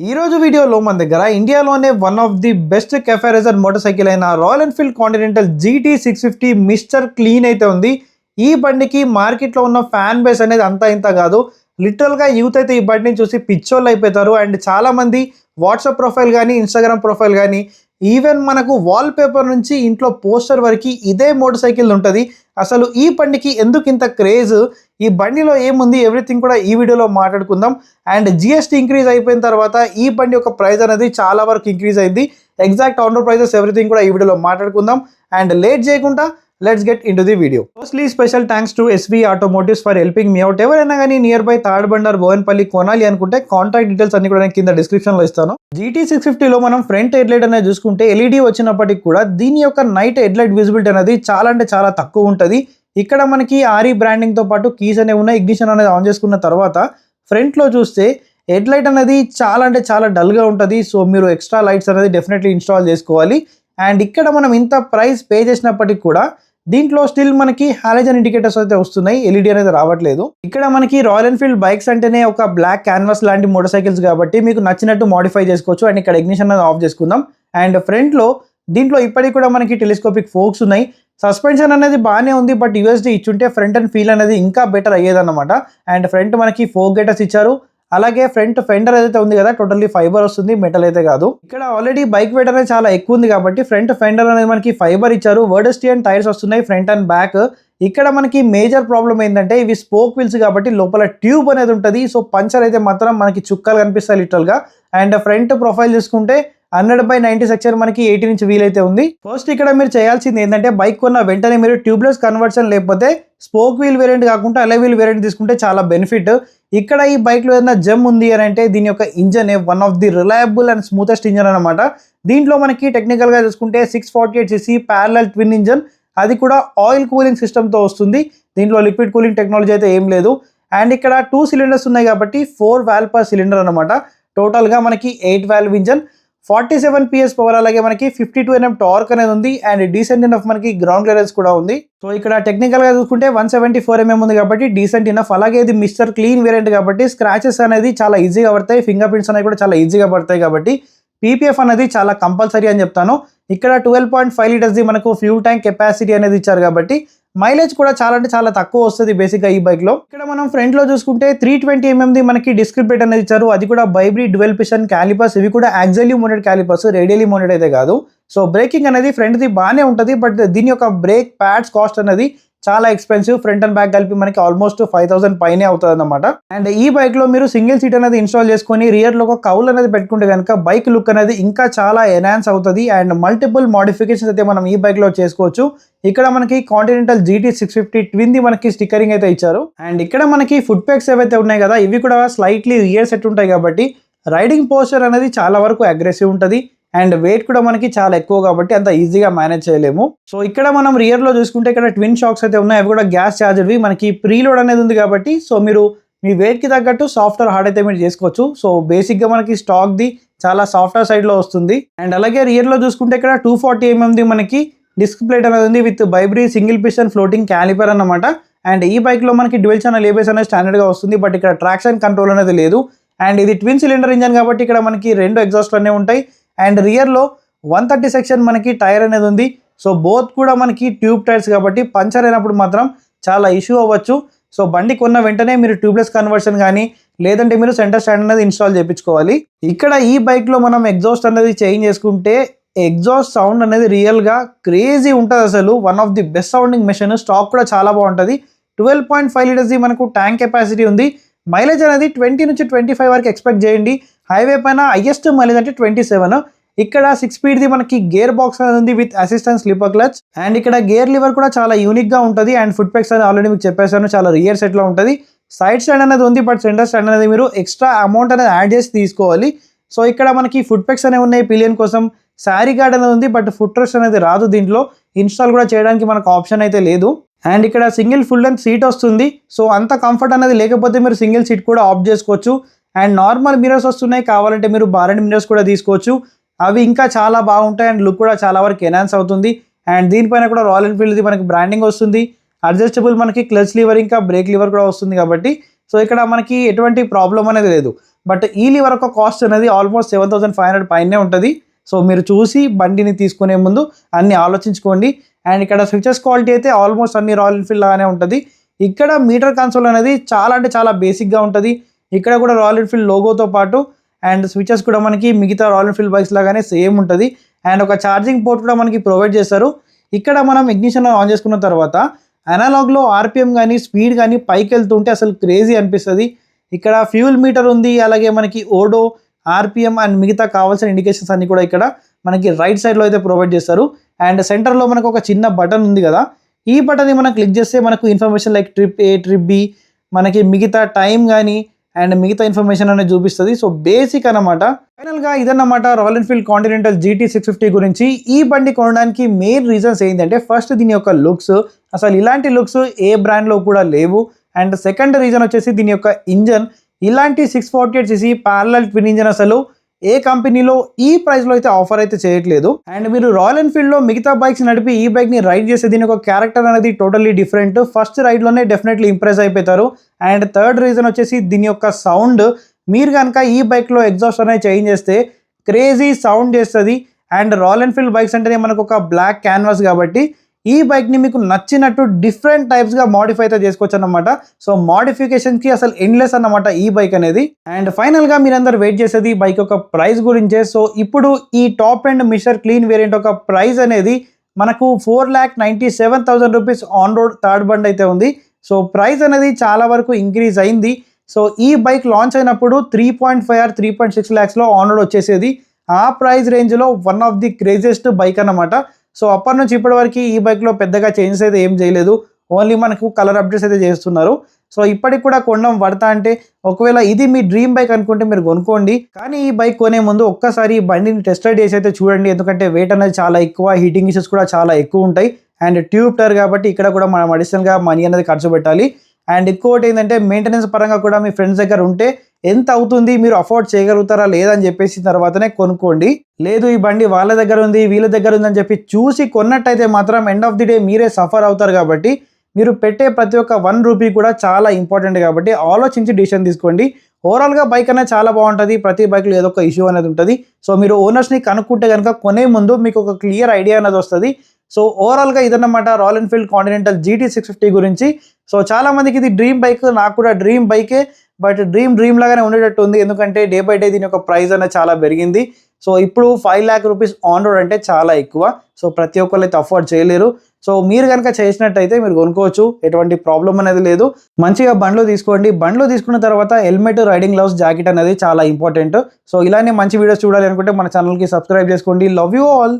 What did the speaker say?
ఈ రోజు వీడియోలో మన దగ్గర ఇండియాలోనే one of the best cafe racer motorcycle అయిన Royal Enfield Continental GT650 mister clean అయితే ఉంది. ఈ బండికి మార్కెట్లో ఉన్న ఫ్యాన్ బేస్ అనేది అంతా ఇంత కాదు. లిటరల్గా యూత్ అయితే ఈ బండిని చూసి పిచ్చోళ్ళు అయిపోతారు. అండ్ చాలామంది వాట్సాప్ ప్రొఫైల్ కానీ ఇన్స్టాగ్రామ్ ప్రొఫైల్ కానీ ఈవెన్ మనకు వాల్ పేపర్ నుంచి ఇంట్లో పోస్టర్ వరకు ఇదే మోటార్ సైకిల్ ఉంటుంది. అసలు ఈ బండికి ఎందుకు ఇంత క్రేజ్, ఈ బండిలో ఏముంది, ఎవ్రీథింగ్ కూడా ఈ వీడియోలో మాట్లాడుకుందాం. అండ్ GST ఇంక్రీజ్ అయిపోయిన తర్వాత ఈ బండి యొక్క ప్రైస్ అనేది చాలా వరకు ఇంక్రీజ్ అయింది. Exact on road prices everything కూడా ఈ వీడియోలో మాట్లాడుకుందాం. అండ్ లేట్ చేయకుండా let's get into the video. Firstly, special thanks to SV Automotives for helping me out. ఎవరైనా కానీ nearby Tadbund or Bowenpally కొనాలి అనుకుంటే కాంటాక్ట్ డీటెయిల్స్ అన్ని కూడా నేను కింద డిస్క్రిప్షన్లో ఇస్తాను. GT650లో మనం ఫ్రంట్ హెడ్లైట్ అనేది చూసుకుంటే LED వచ్చినప్పటికి కూడా దీని యొక్క నైట్ హెడ్లైట్ విజిబిలిటీ అనేది చాలా అంటే చాలా తక్కువ ఉంటుంది. ఇక్కడ మనకి RE బ్రాండింగ్తో పాటు కీస్ అనేవి ఉన్నాయి. ఇగ్నిషన్ అనేది ఆన్ చేసుకున్న తర్వాత ఫ్రంట్లో చూస్తే హెడ్లైట్ అనేది చాలా అంటే చాలా డల్గా ఉంటుంది. సో మీరు ఎక్స్ట్రా లైట్స్ అనేది డెఫినెట్లీ ఇన్స్టాల్ చేసుకోవాలి. అండ్ ఇక్కడ మనం ఇంత ప్రైస్ పే చేసినప్పటికి కూడా దీంట్లో స్టిల్ మనకి హాలోజన్ ఇండికేటర్స్ అయితే వస్తున్నాయి, LED అనేది రావట్లేదు. ఇక్కడ మనకి రాయల్ ఎన్ఫీల్డ్ బైక్స్ అంటేనే ఒక బ్లాక్ క్యాన్వాస్ లాంటి మోటార్ సైకిల్స్ కాబట్టి మీకు నచ్చినట్టు మోడిఫై చేసుకోవచ్చు. అండ్ ఇక్కడ ఇగ్నిషన్ అనేది ఆఫ్ చేసుకుందాం. అండ్ ఫ్రంట్లో దీంట్లో ఇప్పటికి కూడా మనకి టెలిస్కోపిక్ ఫోక్స్ ఉన్నాయి. సస్పెన్షన్ అనేది బాగానే ఉంది, బట్ USD ఇచ్చుంటే ఫ్రంట్ అండ్ ఫీల్ అనేది ఇంకా బెటర్ అయ్యేదన్నమాట. అండ్ ఫ్రంట్ మనకి ఫోక్ గేటర్స్ ఇచ్చారు. అలాగే ఫ్రంట్ ఫెండర్ ఏదైతే ఉంది కదా టోటల్లీ ఫైబర్ వస్తుంది, మెటల్ అయితే కాదు. ఇక్కడ ఆల్రెడీ బైక్ వెయిట్ అనేది చాలా ఎక్కువ ఉంది కాబట్టి ఫ్రంట్ ఫెండర్ అనేది మనకి ఫైబర్ ఇచ్చారు. వర్డస్టియన్ టైర్స్ వస్తున్నాయి ఫ్రంట్ అండ్ బ్యాక్. ఇక్కడ మనకి మేజర్ ప్రాబ్లం ఏంటంటే ఇవి స్పోక్ వీల్స్ కాబట్టి లోపల ట్యూబ్ అనేది ఉంటుంది. సో పంచర్ అయితే మాత్రం మనకి చుక్కలు కనిపిస్తాయి లిటరల్గా. అండ్ ఫ్రంట్ ప్రొఫైల్ చూసుకుంటే 100/90 సెక్షన్ మనకి 18 ఇంచ్ వీల్ అయితే ఉంది. ఫస్ట్ ఇక్కడ మీరు చేయాల్సింది ఏంటంటే బైక్ కొన్న వెంటనే మీరు ట్యూబ్లెస్ కన్వర్షన్ లేకపోతే స్పోక్ వీల్ వేరియంట్ కాకుండా అలై వీల్ వేరియంట్ తీసుకుంటే చాలా బెనిఫిట్. ఇక్కడ ఈ బైక్లో ఏదైనా జమ్ ఉంది అని అంటే దీని యొక్క engine one of the reliable and smoothest engine అనమాట. దీంట్లో మనకి టెక్నికల్గా చూసుకుంటే 648cc ప్యారలల్ ట్విన్ ఇంజన్, అది కూడా ఆయిల్ కూలింగ్ సిస్టమ్తో వస్తుంది. దీంట్లో లిక్విడ్ కూలింగ్ టెక్నాలజీ అయితే ఏం లేదు. అండ్ ఇక్కడ 2 సిలిండర్స్ ఉన్నాయి కాబట్టి 4 వాల్వ్ పర్ సిలిండర్ అనమాట. టోటల్గా మనకి 8 వాల్వ్ ఇంజన్, 47 PS పవర్, అలాగే మనకి 52 Nm టార్క్ అనేది ఉంది. అండ్ డీసెంట్ ఇనఫ్ మనకి గ్రౌండ్ క్లియరెన్స్ కూడా ఉంది. సో ఇక్కడ టెక్నికల్గా చూసుకుంటే 174 mm ఉంది కాబట్టి డీసెంట్ ఇనఫ్. అలాగే ఇది మిస్టర్ క్లీన్ వేరియంట్ కాబట్టి స్క్రాచెస్ అనేది చాలా ఈజీగా పడతాయి, ఫింగర్ ప్రింట్స్ అనేవి కూడా చాలా ఈజీగా పడతాయి కాబట్టి PPF అనేది చాలా కంపల్సరీ అని చెప్తాను. ఇక్కడ 12.5 లీటర్స్ది మనకు ఫ్యూల్ ట్యాంక్ కెపాసిటీ అనేది ఇచ్చారు కాబట్టి మైలేజ్ కూడా చాలా అంటే చాలా తక్కువ వస్తుంది బేసిక్గా ఈ బైక్లో. ఇక్కడ మనం ఫ్రంట్లో చూసుకుంటే 320 mm మనకి డిస్క్ బ్రేక్ అనేది ఇచ్చారు. అది కూడా బైబ్రీ డ్యువెల్ పిస్టన్ క్యాలిపర్స్. ఇవి కూడా యాక్సియల్లీ మౌంటెడ్ క్యాలిపర్స్, రేడియల్లీ మౌంటెడ్ అయితే కాదు. సో బ్రేకింగ్ అనేది ఫ్రంట్ది బాగానే ఉంటుంది, బట్ దీని యొక్క బ్రేక్ ప్యాడ్స్ కాస్ట్ అనేది చాలా ఎక్స్పెన్సివ్. ఫ్రంట్ అండ్ బ్యాక్ కలిపి మనకి ఆల్మోస్ట్ 5000 పైనే అవుతుంది అనమాట. అండ్ ఈ బైక్లో మీరు సింగిల్ సీట్ అనేది ఇన్స్టాల్ చేసుకొని రియర్లో ఒక కౌల్ అనేది పెట్టుకుంటే కనుక బైక్ లుక్ అనేది ఇంకా చాలా ఎన్హాన్స్ అవుతుంది. అండ్ మల్టిపుల్ మోడిఫికేషన్స్ అయితే మనం ఈ బైక్లో చేసుకోవచ్చు. ఇక్కడ మనకి కాంటినెంటల్ GT650 ట్విన్ది మనకి స్టిక్కరింగ్ అయితే ఇచ్చారు. అండ్ ఇక్కడ మనకి ఫుట్ పెగ్స్ ఏవైతే ఉన్నాయి కదా ఇవి కూడా స్లైట్లీ రియర్ సెట్ ఉంటాయి కాబట్టి రైడింగ్ పోస్చర్ అనేది చాలా వరకు అగ్రెసివ్ ఉంటుంది. అండ్ వెయిట్ కూడా మనకి చాలా ఎక్కువ కాబట్టి అంత ఈజీగా మేనేజ్ చేయలేము. సో ఇక్కడ మనం రియర్లో చూసుకుంటే ఇక్కడ ట్విన్ షాక్స్ అయితే ఉన్నాయి. అవి కూడా గ్యాస్ ఛార్జర్వి. మనకి ప్రీలోడ్ అనేది ఉంది కాబట్టి సో మీరు మీ వెయిట్కి తగ్గట్టు సాఫ్ట్వేర్ హార్డ్ అయితే మీరు చేసుకోవచ్చు. సో బేసిక్గా మనకి స్టాక్ది చాలా సాఫ్ట్వేర్ సైడ్లో వస్తుంది. అండ్ అలాగే రియర్లో చూసుకుంటే ఇక్కడ 240 mmది మనకి డిస్క్ ప్లేట్ అనేది ఉంది with బైబ్రీ single piston floating calliper అన్నమాట. అండ్ ఈ బైక్లో మనకి డ్యూయల్ ఛానల్ ABS అనేది స్టాండర్డ్గా వస్తుంది, బట్ ఇక్కడ ట్రాక్షన్ కంట్రోల్ అనేది లేదు. అండ్ ఇది ట్విన్ సిలిండర్ ఇంజన్ కాబట్టి ఇక్కడ మనకి 2 ఎగ్జాస్ట్లు అనేవి ఉంటాయి. అండ్ రియర్లో 130 సెక్షన్ మనకి టైర్ అనేది ఉంది. సో బోత్ కూడా మనకి ట్యూబ్ టైర్స్ కాబట్టి పంచర్ అయినప్పుడు మాత్రం చాలా ఇష్యూ అవ్వచ్చు. సో బండి కొన్న వెంటనే మీరు ట్యూబ్లెస్ కన్వర్షన్ కానీ లేదంటే మీరు సెంటర్ స్టాండ్ అనేది ఇన్స్టాల్ చేయించుకోవాలి. ఇక్కడ ఈ బైక్లో మనం ఎగ్జాస్ట్ అనేది చేంజ్ చేసుకుంటే ఎగ్జాస్ట్ సౌండ్ అనేది రియల్గా క్రేజీ ఉంటుంది. అసలు one of the best sounding machine. Stock కూడా చాలా బాగుంటుంది. 12.5 లీటర్స్ది మనకు ట్యాంక్ కెపాసిటీ ఉంది. మైలేజ్ అనేది 20 నుంచి 25 వరకు ఎక్స్పెక్ట్ చేయండి. హైవే పైన హైయెస్ట్ మైలేజ్ అంటే 27. ఇక్కడ 6 స్పీడ్ది మనకి గేర్ బాక్స్ అనేది ఉంది with assistant slipper clutch. And ఇక్కడ గేర్ లివర్ కూడా చాలా యూనిక్గా ఉంటుంది. అండ్ ఫుట్ పెగ్స్ అనేది ఆల్రెడీ మీకు చెప్పేసాను చాలా రియర్ సెట్లో ఉంటుంది. సైడ్ స్టాండ్ అనేది ఉంది, బట్ సెంటర్ స్టాండ్ అనేది మీరు ఎక్స్ట్రా అమౌంట్ అనేది యాడ్ చేసి తీసుకోవాలి. సో ఇక్కడ మనకి ఫుట్ పెగ్స్ అనేవి ఉన్నాయి పిలియన్ కోసం. శారీ గార్డ్ అనేది ఉంది, బట్ ఫుట్ రెస్ట్ అనేది రాదు. దీంట్లో ఇన్స్టాల్ కూడా చేయడానికి మనకు ఆప్షన్ అయితే లేదు. అండ్ ఇక్కడ సింగిల్ ఫుల్ లెంత్ సీట్ వస్తుంది. సో అంత కంఫర్ట్ అనేది లేకపోతే మీరు సింగిల్ సీట్ కూడా ఆప్ట్ చేసుకోవచ్చు. అండ్ నార్మల్ మిరర్స్ వస్తున్నాయి, కావాలంటే మీరు బారెంట్ మిరర్స్ కూడా తీసుకోవచ్చు. అవి ఇంకా చాలా బాగుంటాయి అండ్ లుక్ కూడా చాలా వరకు ఎన్హాన్స్ అవుతుంది. అండ్ దీనిపైన కూడా రాయల్ ఎన్ఫీల్డ్ది మనకి బ్రాండింగ్ వస్తుంది. అడ్జస్టబుల్ మనకి క్లచ్ లివర్ ఇంకా బ్రేక్ లివర్ కూడా వస్తుంది కాబట్టి సో ఇక్కడ మనకి ఎటువంటి ప్రాబ్లం అనేది లేదు. బట్ ఈ లివర్ యొక్క కాస్ట్ అనేది ఆల్మోస్ట్ 7500 పైనే ఉంటుంది. సో మీరు చూసి బండిని తీసుకునే ముందు అన్ని ఆలోచించుకోండి. అండ్ ఇక్కడ స్విచెస్ క్వాలిటీ అయితే ఆల్మోస్ట్ అన్ని రాయల్ ఎన్ఫీల్డ్ లాగానే ఉంటుంది. ఇక్కడ మీటర్ కన్సోల్ అనేది చాలా అంటే చాలా బేసిక్గా ఉంటుంది. ఇక్కడ కూడా రాయల్ ఎన్ఫీల్డ్ లోగోతో పాటు అండ్ స్విచెస్ కూడా మనకి మిగతా రాయల్ ఎన్ఫీల్డ్ బైక్స్ లాగానే సేమ్ ఉంటుంది. అండ్ ఒక ఛార్జింగ్ పోర్ట్ కూడా మనకి ప్రొవైడ్ చేస్తారు. ఇక్కడ మనం ఇగ్నిషన్ ఆన్ చేసుకున్న తర్వాత అనలాగ్లో ఆర్పిఎం కానీ స్పీడ్ కానీ పైకి వెళ్తుంటే అసలు క్రేజీ అనిపిస్తుంది. ఇక్కడ ఫ్యూల్ మీటర్ ఉంది, అలాగే మనకి ఓడో, ఆర్పిఎం అండ్ మిగతా కావాల్సిన ఇండికేషన్స్ అన్ని కూడా ఇక్కడ మనకి రైట్ సైడ్లో అయితే ప్రొవైడ్ చేస్తారు. అండ్ సెంటర్లో మనకు ఒక చిన్న బటన్ ఉంది కదా, ఈ బటన్ని మనం క్లిక్ చేస్తే మనకు ఇన్ఫర్మేషన్ లైక్ ట్రిప్ ఏ, ట్రిప్ బి, మనకి మిగతా టైం కానీ అండ్ మిగతా ఇన్ఫర్మేషన్ అనేది చూపిస్తుంది. సో బేసిక్ అనమాట. ఫైనల్గా ఇదన్నమాట రాయల్ ఎన్ఫీల్డ్ కాంటినెంటల్ GT 650 గురించి. ఈ బండి కొనడానికి మెయిన్ రీజన్స్ ఏంటంటే ఫస్ట్ దీని యొక్క లుక్స్, అసలు ఇలాంటి లుక్స్ ఏ బ్రాండ్లో కూడా లేవు. అండ్ సెకండ్ రీజన్ వచ్చేసి దీని యొక్క ఇంజన్. ఇలాంటి 648cc ప్యారలల్ ట్విన్ ఇంజన్ అసలు ఏ కంపెనీలో ఈ ప్రైస్లో అయితే ఆఫర్ అయితే చేయట్లేదు. అండ్ మీరు రాయల్ ఎన్ఫీల్డ్లో మిగతా బైక్స్ నడిపి ఈ బైక్ని రైడ్ చేస్తే దీని యొక్క క్యారెక్టర్ అనేది టోటల్లీ డిఫరెంట్. ఫస్ట్ రైడ్లోనే డెఫినెట్లీ ఇంప్రెస్ అయిపోతారు. అండ్ థర్డ్ రీజన్ వచ్చేసి దీని యొక్క సౌండ్. మీరు కనుక ఈ బైక్లో ఎగ్జాస్ట్ అనేది చేంజ్ చేస్తే క్రేజీ సౌండ్ చేస్తుంది. అండ్ రాయల్ ఎన్ఫీల్డ్ బైక్స్ అంటేనే మనకు ఒక బ్లాక్ క్యాన్వాస్ కాబట్టి ఈ బైక్ని మీకు నచ్చినట్టు డిఫరెంట్ టైప్స్గా మాడిఫై అయితే చేసుకోవచ్చు అన్నమాట. సో మాడిఫికేషన్కి అసలు ఎండ్లెస్ అన్నమాట ఈ బైక్ అనేది. అండ్ ఫైనల్గా మీరందరూ వెయిట్ చేసేది ఈ బైక్ యొక్క ప్రైస్ గురించే. సో ఇప్పుడు ఈ top and mister clean variant ఒక ప్రైస్ అనేది మనకు 4,97,000 rupees on road third bund అయితే ఉంది. సో ప్రైస్ అనేది చాలా వరకు ఇంక్రీజ్ అయింది. సో ఈ బైక్ లాంచ్ అయినప్పుడు 3.5 or 3.6 lakhsలో ఆన్ రోడ్ వచ్చేసేది. ఆ ప్రైస్ రేంజ్లో one of the craziest bike అన్నమాట. సో అప్పటి నుంచి ఇప్పటి వరకు ఈ బైక్లో పెద్దగా చేంజెస్ అయితే ఏం చేయలేదు. ఓన్లీ మనకు కలర్ అప్డేట్స్ అయితే చేస్తున్నారు. సో ఇప్పటికి కూడా కొనడం పడతా అంటే ఒకవేళ ఇది మీ డ్రీమ్ బైక్ అనుకుంటే మీరు కొనుక్కోండి. కానీ ఈ బైక్ కొనే ముందు ఒక్కసారి ఈ బండిని టెస్ట్ రైడ్ చేసి అయితే చూడండి. ఎందుకంటే వెయిట్ అనేది చాలా ఎక్కువ, హీటింగ్ ఇష్యూస్ కూడా చాలా ఎక్కువ ఉంటాయి. అండ్ ట్యూబ్ టైర్ కాబట్టి ఇక్కడ కూడా మనం అడిషనల్గా మనీ అనేది ఖర్చు పెట్టాలి. అండ్ ఇంకోటి ఏంటంటే మెయింటెనెన్స్ పరంగా కూడా మీ ఫ్రెండ్స్ దగ్గర ఉంటే ఎంత అవుతుంది, మీరు అఫోర్డ్ చేయగలుగుతారా లేదని చెప్పేసి తర్వాతనే కొనుక్కోండి. లేదు ఈ బండి వాళ్ళ దగ్గర ఉంది వీళ్ళ దగ్గర ఉందని చెప్పి చూసి కొన్నట్టయితే మాత్రం ఎండ్ ఆఫ్ ది డే మీరే సఫర్ అవుతారు. కాబట్టి మీరు పెట్టే ప్రతి ఒక్క 1 రూపీ కూడా చాలా ఇంపార్టెంట్ కాబట్టి ఆలోచించి డిసిషన్ తీసుకోండి. ఓవరాల్గా బైక్ అనేది చాలా బాగుంటుంది. ప్రతి బైక్లో ఏదో ఒక ఇష్యూ అనేది ఉంటుంది. సో మీరు ఓనర్స్ని కనుక్కుంటే కనుక కొనే ముందు మీకు ఒక క్లియర్ ఐడియా అనేది వస్తుంది. సో ఓవరాల్గా ఇదన్నమాట రాయల్ ఎన్ఫీల్డ్ కాంటినెంటల్ GT 650 గురించి. సో చాలా మందికి ఇది డ్రీమ్ బైక్, నాకు కూడా డ్రీమ్ బైకే. బట్ డ్రీమ్ లాగానే ఉండేటట్టు ఉంది. ఎందుకంటే డే బై డే దీని యొక్క ప్రైస్ అనేది చాలా పెరిగింది. సో ఇప్పుడు 5 lakh రూపీస్ ఆన్ రోడ్ అంటే చాలా ఎక్కువ. సో ప్రతి ఒక్కళ్ళు అయితే అఫోర్డ్ చేయలేరు. సో మీరు కనుక చేసినట్టయితే మీరు కొనుక్కోవచ్చు, ఎటువంటి ప్రాబ్లం అనేది లేదు. మంచిగా బండ్లో తీసుకోండి. బండ్లో తీసుకున్న తర్వాత హెల్మెట్, రైడింగ్ గ్లౌస్, జాకెట్ అనేది చాలా ఇంపార్టెంట్. సో ఇలానే మంచి వీడియోస్ చూడాలి అనుకుంటే మన ఛానల్కి సబ్స్క్రైబ్ చేసుకోండి. Love you all.